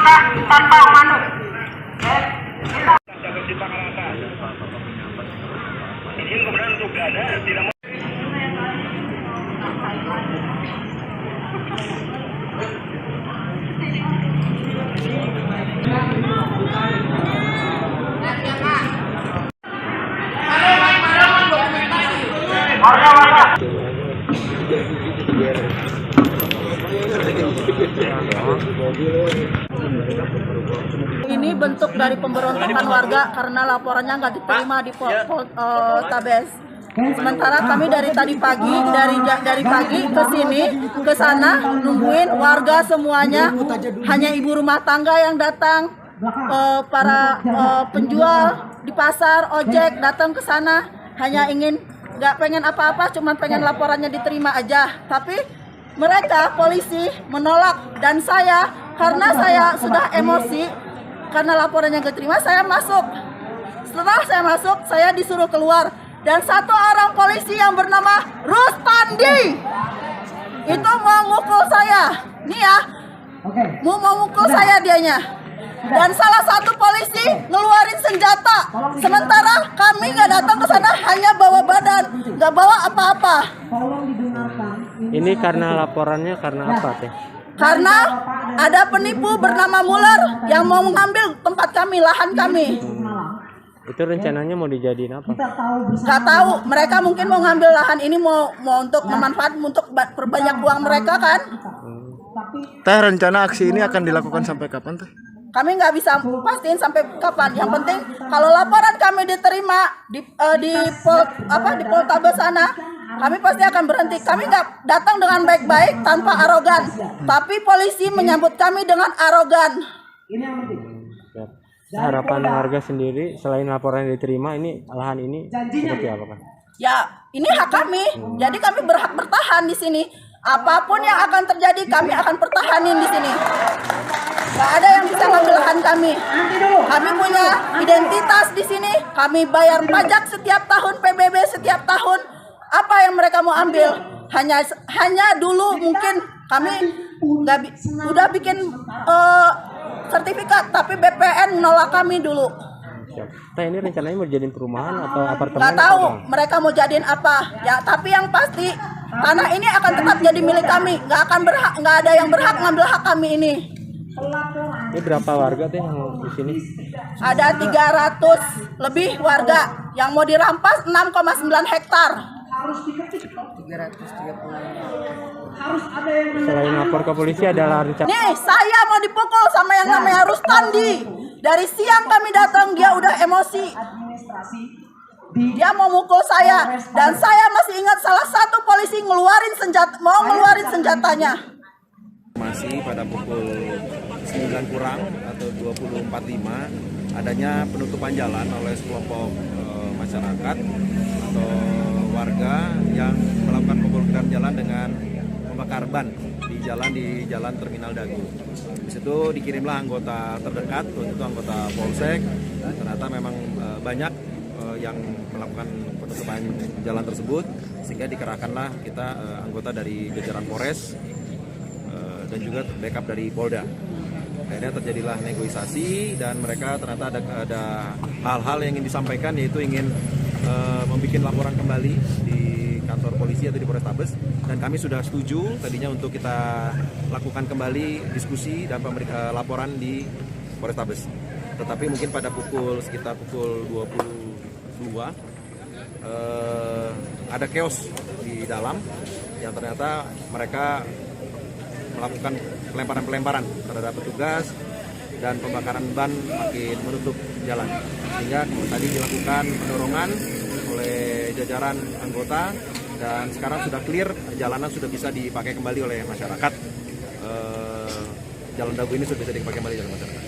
kita tanpa komando. Izin kemudian untuk berada tidak. Ini bentuk dari pemberontakan warga karena laporannya nggak diterima di Poltabes. Sementara kami dari tadi pagi, dari pagi ke sini, ke sana nungguin warga semuanya, hanya ibu rumah tangga yang datang, para penjual di pasar, ojek datang ke sana, hanya ingin nggak pengen apa-apa, cuma pengen laporannya diterima aja. Tapi mereka polisi menolak dan saya karena saya sudah emosi karena laporannya nggak terima, saya masuk. Setelah saya masuk, saya disuruh keluar. Dan satu orang polisi yang bernama Rustandi itu mau mukul saya, nih ya, mau mukul saya dianya. Dan salah satu polisi ngeluarin senjata, sementara kami nggak datang ke sana, hanya bawa badan, nggak bawa apa-apa. Ini karena laporannya karena apa teh? Karena ada penipu bernama Muller yang mau mengambil tempat kami, lahan kami. Itu rencananya mau dijadiin apa? Gak tahu, mereka mungkin mau ngambil lahan ini mau untuk memanfaat untuk perbanyak uang mereka kan. Teh, rencana aksi ini akan dilakukan sampai kapan teh? Kami nggak bisa pastiin sampai kapan. Yang penting kalau laporan kami diterima di Poltabes sana, kami pasti akan berhenti. Kami nggak datang dengan baik-baik tanpa arogan, tapi polisi menyambut kami dengan arogan. Harapan warga sendiri selain laporan yang diterima, ini lahan ini seperti apa kan? Ya, ini hak kami. Jadi kami berhak bertahan di sini. Apapun yang akan terjadi, kami akan pertahanin di sini. Gak ada yang bisa ngambil lahan kami. Kami punya identitas di sini. Kami bayar pajak setiap tahun, PBB setiap tahun. Apa yang mereka mau ambil? Hanya dulu mungkin kami udah bikin sertifikat, tapi BPN menolak kami dulu. Nah, ini rencananya mau jadiin perumahan atau apartemen? Gak tahu mereka mau jadiin apa. Ya, tapi yang pasti tanah ini akan tetap jadi milik kami. Nggak ada yang berhak ngambil hak kami ini. Ini berapa warga teh yang di sini? Ada 300 lebih warga yang mau dirampas 6,9 hektar. Selain lapor ke polisi, adalah rencana. Nih, saya mau dipukul sama yang namanya Rustandi. Dari siang kami datang, dia udah emosi. Dia mau mukul saya, dan saya masih ingat salah satu polisi mau ngeluarin senjatanya. Masih pada pukul 9 kurang atau 20.45 adanya penutupan jalan oleh sekelompok masyarakat atau warga yang melakukan pemblokiran jalan dengan membakar ban di jalan Terminal Dago. Di situ dikirimlah anggota terdekat, untuk anggota Polsek. Ternyata memang banyak yang melakukan penutupan jalan tersebut, sehingga dikerahkanlah kita anggota dari jajaran Polres dan juga backup dari Polda. Akhirnya terjadilah negosiasi dan mereka ternyata ada hal-hal yang ingin disampaikan, yaitu ingin membuat laporan kembali di kantor polisi atau di Polrestabes, dan kami sudah setuju tadinya untuk kita lakukan kembali diskusi dan laporan di Polrestabes. Tetapi mungkin pada sekitar pukul 22 ada chaos di dalam yang ternyata mereka melakukan pelemparan terhadap petugas dan pembakaran ban makin menutup jalan, sehingga tadi dilakukan pendorongan oleh jajaran anggota dan sekarang sudah clear, jalanan sudah bisa dipakai kembali oleh masyarakat. Jalan Dago ini sudah bisa dipakai kembali oleh masyarakat.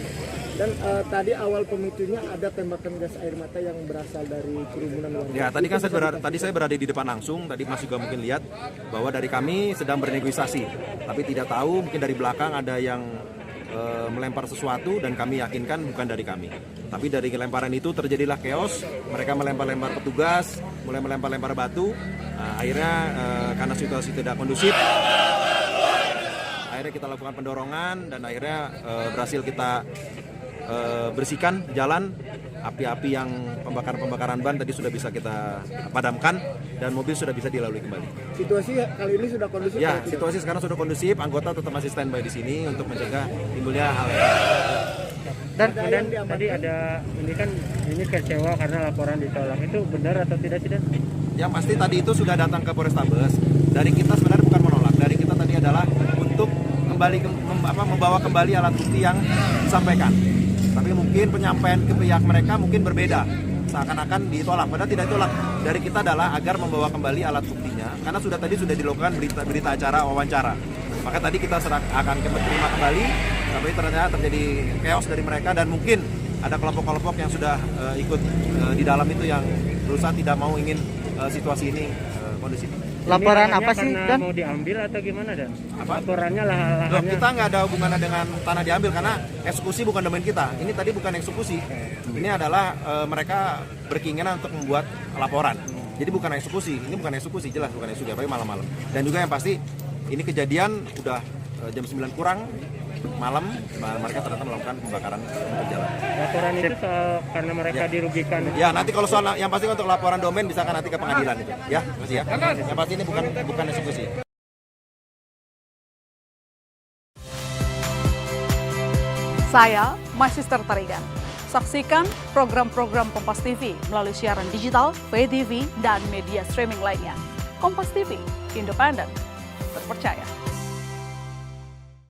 Dan tadi awal pemicunya ada tembakan gas air mata yang berasal dari kerumunan warga. Ya, tadi kan saya berada di depan langsung. Tadi Mas juga mungkin lihat bahwa dari kami sedang bernegosiasi, tapi tidak tahu mungkin dari belakang ada yang melempar sesuatu dan kami yakinkan bukan dari kami. Tapi dari lemparan itu terjadilah chaos. Mereka melempar-lempar petugas, mulai melempar-lempar batu. Akhirnya karena situasi tidak kondusif, Akhirnya kita lakukan pendorongan dan akhirnya berhasil kita bersihkan jalan. Api-api yang pembakaran ban tadi sudah bisa kita padamkan dan mobil sudah bisa dilalui kembali. Situasi kali ini sudah kondusif? Ya, situasi sekarang sudah kondusif. Anggota tetap masih standby di sini untuk mencegah timbulnya hal. Dan tadi ada ini kecewa karena laporan ditolak. Itu benar atau tidak sih, Dan? Yang pasti tadi itu sudah datang ke Polrestabes. Dari kita sebenarnya bukan menolak. Dari kita tadi adalah untuk kembali membawa kembali alat bukti yang disampaikan. Tapi mungkin penyampaian ke pihak mereka mungkin berbeda, seakan-akan ditolak. Padahal tidak ditolak. Dari kita adalah agar membawa kembali alat buktinya, karena sudah dilakukan berita acara wawancara. Maka tadi kita akan terima kembali, tapi ternyata terjadi chaos dari mereka dan mungkin ada kelompok-kelompok yang sudah ikut di dalam itu yang berusaha tidak mau ingin situasi ini kondusif. Laporan apa sih, Dan? Mau diambil atau gimana, Dan? Apa? Laporannya Loh, kita nggak ada hubungannya dengan tanah diambil karena eksekusi bukan domain kita. Ini tadi bukan eksekusi. Ini adalah mereka berkeinginan untuk membuat laporan. Jadi bukan eksekusi. Ini bukan eksekusi, jelas bukan eksekusi. Apalagi malam-malam. Dan juga yang pasti ini kejadian udah jam 9 kurang malam, mereka ternyata melakukan pembakaran jalan. laporan itu soal karena mereka dirugikan. Ya, nanti kalau soal yang pasti untuk laporan domain bisa kan nanti ke pengadilan itu. Ya, masih ya. Yang pasti ini bukan eksekusi. Saya Magister Tarigan. Saksikan program-program Kompas TV melalui siaran digital, pay TV, dan media streaming lainnya. Kompas TV, independen, terpercaya.